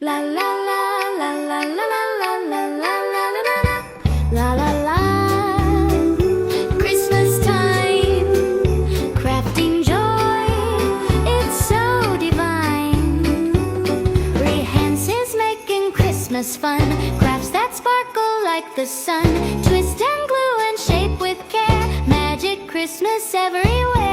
La la la la la la la la la la la la la la. Christmas time, crafting joy, it's so divine. Rehansi's making Christmas fun, crafts that sparkle like the sun. Twist and glue and shape with care, magic Christmas everywhere.